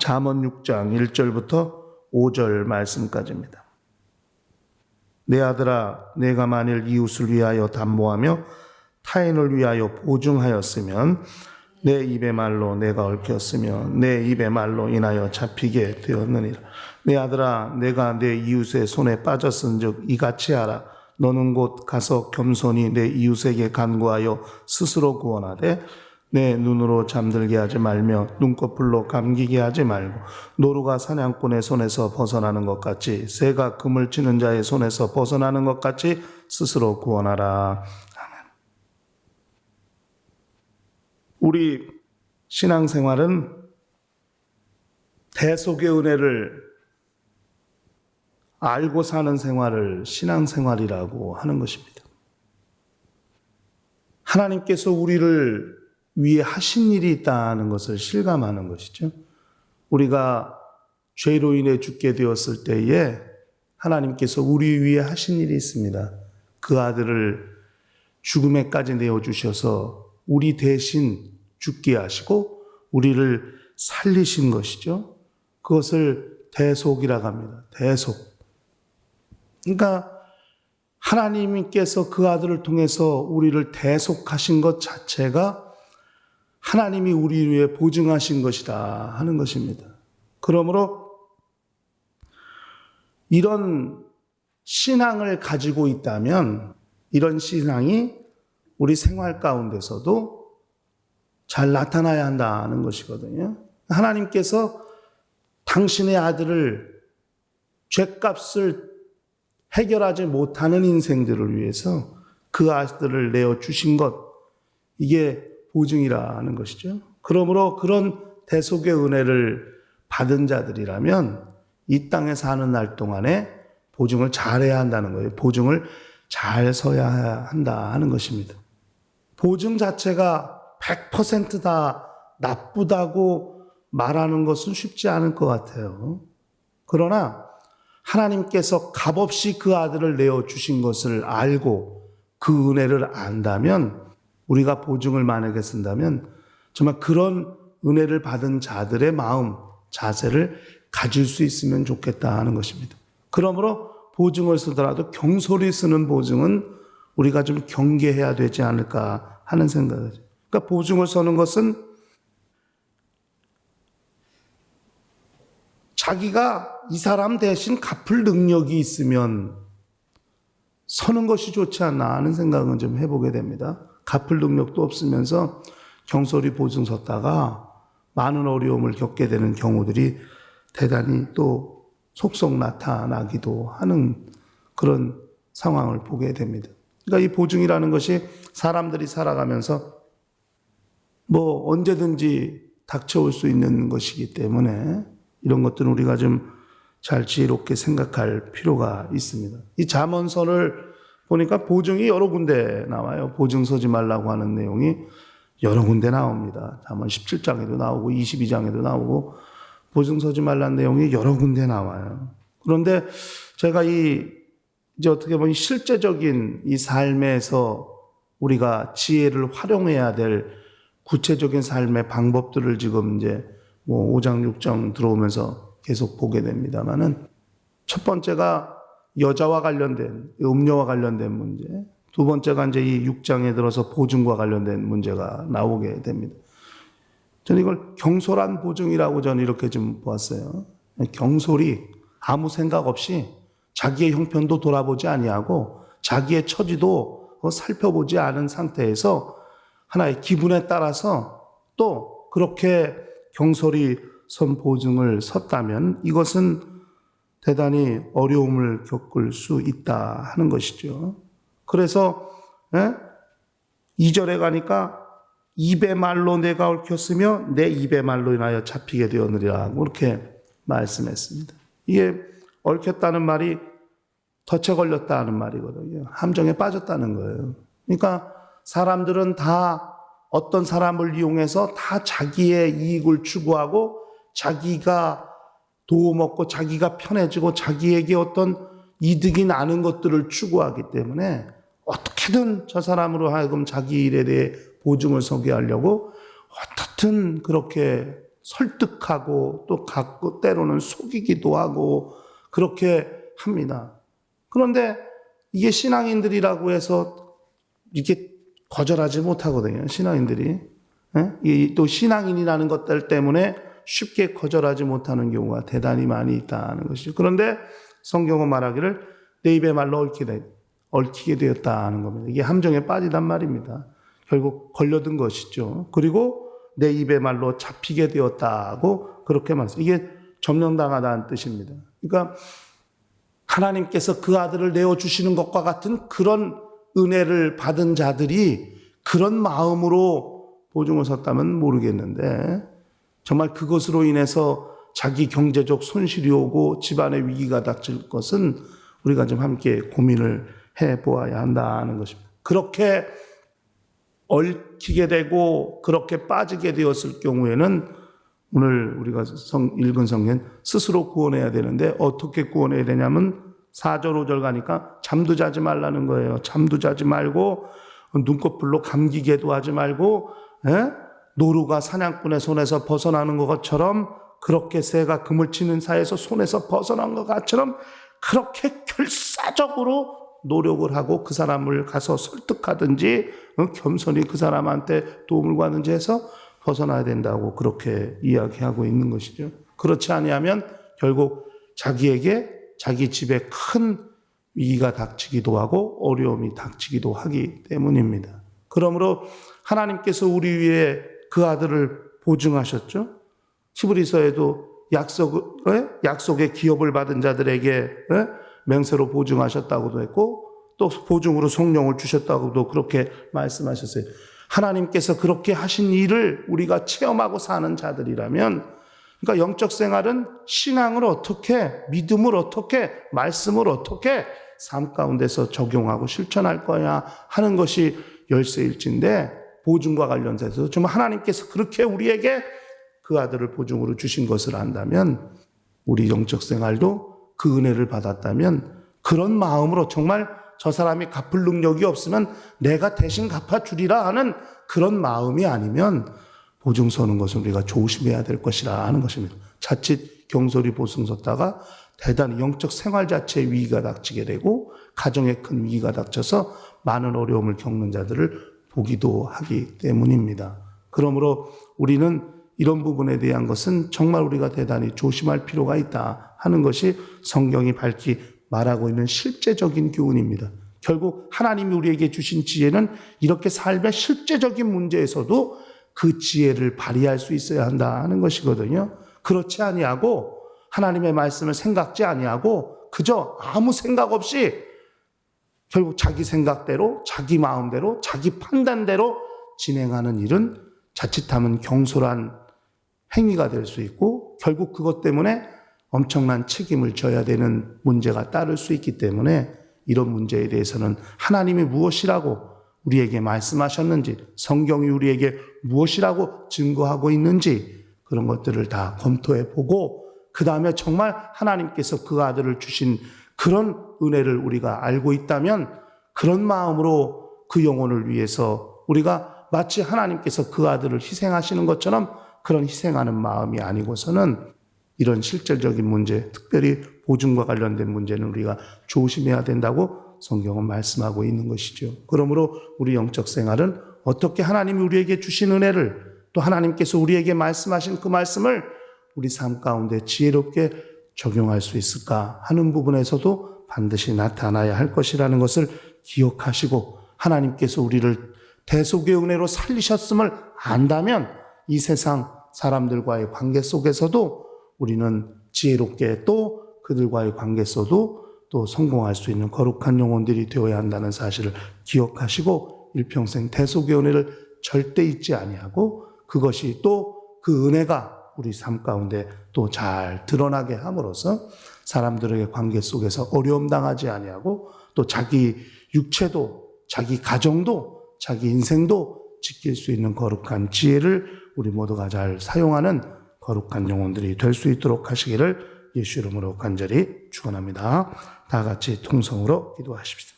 잠언 6장 1절부터 5절 말씀까지입니다. 내 아들아, 내가 만일 이웃을 위하여 담보하며 타인을 위하여 보증하였으면 내 입의 말로 내가 얽혔으며 내 입의 말로 인하여 잡히게 되었느니라. 내 아들아, 내가 내 이웃의 손에 빠졌은즉 이같이 하라. 너는 곧 가서 겸손히 내 이웃에게 간구하여 스스로 구원하되 내 눈으로 잠들게 하지 말며 눈꺼풀로 감기게 하지 말고 노루가 사냥꾼의 손에서 벗어나는 것 같이 새가 금을 치는 자의 손에서 벗어나는 것 같이 스스로 구원하라. 아멘. 우리 신앙생활은 대속의 은혜를 알고 사는 생활을 신앙생활이라고 하는 것입니다. 하나님께서 우리를 위해 하신 일이 있다는 것을 실감하는 것이죠. 우리가 죄로 인해 죽게 되었을 때에 하나님께서 우리 위해 하신 일이 있습니다. 그 아들을 죽음에까지 내어주셔서 우리 대신 죽게 하시고 우리를 살리신 것이죠. 그것을 대속이라고 합니다. 대속. 그러니까 하나님께서 그 아들을 통해서 우리를 대속하신 것 자체가 하나님이 우리 위해 보증하신 것이다 하는 것입니다. 그러므로 이런 신앙을 가지고 있다면 이런 신앙이 우리 생활 가운데서도 잘 나타나야 한다는 것이거든요. 하나님께서 당신의 아들을 죄값을 해결하지 못하는 인생들을 위해서 그 아들을 내어주신 것, 이게 보증이라는 것이죠. 그러므로 그런 대속의 은혜를 받은 자들이라면 이 땅에 사는 날 동안에 보증을 잘해야 한다는 거예요. 보증을 잘 서야 한다 하는 것입니다. 보증 자체가 100% 나쁘다고 말하는 것은 쉽지 않을 것 같아요. 그러나 하나님께서 값없이 그 아들을 내어주신 것을 알고 그 은혜를 안다면 우리가 보증을 만약에 쓴다면 정말 그런 은혜를 받은 자들의 마음, 자세를 가질 수 있으면 좋겠다 하는 것입니다. 그러므로 보증을 쓰더라도 경솔히 쓰는 보증은 우리가 좀 경계해야 되지 않을까 하는 생각이죠. 그러니까 보증을 서는 것은 자기가 이 사람 대신 갚을 능력이 있으면 서는 것이 좋지 않나 하는 생각은 좀 해보게 됩니다. 갚을 능력도 없으면서 경솔히 보증 섰다가 많은 어려움을 겪게 되는 경우들이 대단히 또 속속 나타나기도 하는 그런 상황을 보게 됩니다. 그러니까 이 보증이라는 것이 사람들이 살아가면서 뭐 언제든지 닥쳐올 수 있는 것이기 때문에 이런 것들은 우리가 좀 잘 지혜롭게 생각할 필요가 있습니다. 이 잠언서를 보니까 보증이 여러 군데 나와요. 보증 서지 말라고 하는 내용이 여러 군데 나옵니다. 잠언 17장에도 나오고 22장에도 나오고 보증 서지 말라는 내용이 여러 군데 나와요. 그런데 제가 이제 어떻게 보면 실제적인 이 삶에서 우리가 지혜를 활용해야 될 구체적인 삶의 방법들을 지금 이제 뭐 5장, 6장 들어오면서 계속 보게 됩니다만은 첫 번째가 여자와 관련된, 음녀와 관련된 문제. 두 번째가 이제 이 6장에 들어서 보증과 관련된 문제가 나오게 됩니다. 저는 이걸 경솔한 보증이라고 저는 이렇게 좀 보았어요. 경솔이 아무 생각 없이 자기의 형편도 돌아보지 아니하고 자기의 처지도 살펴보지 않은 상태에서 하나의 기분에 따라서 또 그렇게 경솔히 선 보증을 섰다면 이것은 대단히 어려움을 겪을 수 있다 하는 것이죠. 그래서 2절에 가니까 입의 말로 내가 얽혔으며 내 입의 말로 인하여 잡히게 되었느리라 그렇게 말씀했습니다. 이게 얽혔다는 말이 덫에 걸렸다는 말이거든요. 함정에 빠졌다는 거예요. 그러니까 사람들은 다 어떤 사람을 이용해서 다 자기의 이익을 추구하고 자기가 도움없고 자기가 편해지고 자기에게 어떤 이득이 나는 것들을 추구하기 때문에 어떻게든 저 사람으로 하여금 자기 일에 대해 보증을 서게 하려고 어떻든 그렇게 설득하고 또 갖고 때로는 속이기도 하고 그렇게 합니다. 그런데 이게 신앙인들이라고 해서 이게 거절하지 못하거든요. 신앙인들이. 또 신앙인이라는 것들 때문에 쉽게 거절하지 못하는 경우가 대단히 많이 있다는 것이죠. 그런데 성경은 말하기를 내 입의 말로 얽히게 되었다는 겁니다. 이게 함정에 빠지단 말입니다. 결국 걸려든 것이죠. 그리고 내 입의 말로 잡히게 되었다고 그렇게 말했어요. 이게 점령당하다는 뜻입니다. 그러니까 하나님께서 그 아들을 내어주시는 것과 같은 그런 은혜를 받은 자들이 그런 마음으로 보증을 섰다면 모르겠는데 정말 그것으로 인해서 자기 경제적 손실이 오고 집안의 위기가 닥칠 것은 우리가 좀 함께 고민을 해보아야 한다는 것입니다. 그렇게 얽히게 되고 그렇게 빠지게 되었을 경우에는 오늘 우리가 읽은 성경 스스로 구원해야 되는데 어떻게 구원해야 되냐면 4절 5절 가니까 잠도 자지 말라는 거예요. 잠도 자지 말고 눈꺼풀로 감기게도 하지 말고 노루가 사냥꾼의 손에서 벗어나는 것처럼 그렇게 새가 그물 치는 사이에서 손에서 벗어난 것처럼 그렇게 결사적으로 노력을 하고 그 사람을 가서 설득하든지 겸손히 그 사람한테 도움을 받든지 해서 벗어나야 된다고 그렇게 이야기하고 있는 것이죠. 그렇지 아니하면 결국 자기에게 자기 집에 큰 위기가 닥치기도 하고 어려움이 닥치기도 하기 때문입니다. 그러므로 하나님께서 우리 위에 그 아들을 보증하셨죠. 히브리서에도 약속의 기업을 받은 자들에게 맹세로 보증하셨다고도 했고 또 보증으로 성령을 주셨다고도 그렇게 말씀하셨어요. 하나님께서 그렇게 하신 일을 우리가 체험하고 사는 자들이라면 그러니까 영적 생활은 신앙을 어떻게, 믿음을 어떻게, 말씀을 어떻게 삶 가운데서 적용하고 실천할 거야 하는 것이 열쇠일진데 보증과 관련돼서 정말 하나님께서 그렇게 우리에게 그 아들을 보증으로 주신 것을 안다면 우리 영적 생활도 그 은혜를 받았다면 그런 마음으로 정말 저 사람이 갚을 능력이 없으면 내가 대신 갚아주리라 하는 그런 마음이 아니면 보증 서는 것은 우리가 조심해야 될 것이라 하는 것입니다. 자칫 경솔히 보증 섰다가 대단히 영적 생활 자체에 위기가 닥치게 되고 가정에 큰 위기가 닥쳐서 많은 어려움을 겪는 자들을 보기도 하기 때문입니다. 그러므로 우리는 이런 부분에 대한 것은 정말 우리가 대단히 조심할 필요가 있다 하는 것이 성경이 밝히 말하고 있는 실제적인 교훈입니다. 결국 하나님이 우리에게 주신 지혜는 이렇게 삶의 실제적인 문제에서도 그 지혜를 발휘할 수 있어야 한다 하는 것이거든요. 그렇지 아니하고 하나님의 말씀을 생각지 아니하고 그저 아무 생각 없이 결국 자기 생각대로 자기 마음대로 자기 판단대로 진행하는 일은 자칫하면 경솔한 행위가 될 수 있고 결국 그것 때문에 엄청난 책임을 져야 되는 문제가 따를 수 있기 때문에 이런 문제에 대해서는 하나님이 무엇이라고 우리에게 말씀하셨는지 성경이 우리에게 무엇이라고 증거하고 있는지 그런 것들을 다 검토해 보고 그 다음에 정말 하나님께서 그 아들을 주신 그런 은혜를 우리가 알고 있다면 그런 마음으로 그 영혼을 위해서 우리가 마치 하나님께서 그 아들을 희생하시는 것처럼 그런 희생하는 마음이 아니고서는 이런 실질적인 문제, 특별히 보증과 관련된 문제는 우리가 조심해야 된다고 성경은 말씀하고 있는 것이죠. 그러므로 우리 영적 생활은 어떻게 하나님이 우리에게 주신 은혜를 또 하나님께서 우리에게 말씀하신 그 말씀을 우리 삶 가운데 지혜롭게 적용할 수 있을까 하는 부분에서도 반드시 나타나야 할 것이라는 것을 기억하시고 하나님께서 우리를 대속의 은혜로 살리셨음을 안다면 이 세상 사람들과의 관계 속에서도 우리는 지혜롭게 또 그들과의 관계에서도 또 성공할 수 있는 거룩한 영혼들이 되어야 한다는 사실을 기억하시고 일평생 대속의 은혜를 절대 잊지 아니하고 그것이 또 그 은혜가 우리 삶 가운데 또 잘 드러나게 함으로써 사람들에게 관계 속에서 어려움 당하지 아니하고 또 자기 육체도 자기 가정도 자기 인생도 지킬 수 있는 거룩한 지혜를 우리 모두가 잘 사용하는 거룩한 영혼들이 될 수 있도록 하시기를 예수 이름으로 간절히 축원합니다. 다 같이 통성으로 기도하십시다.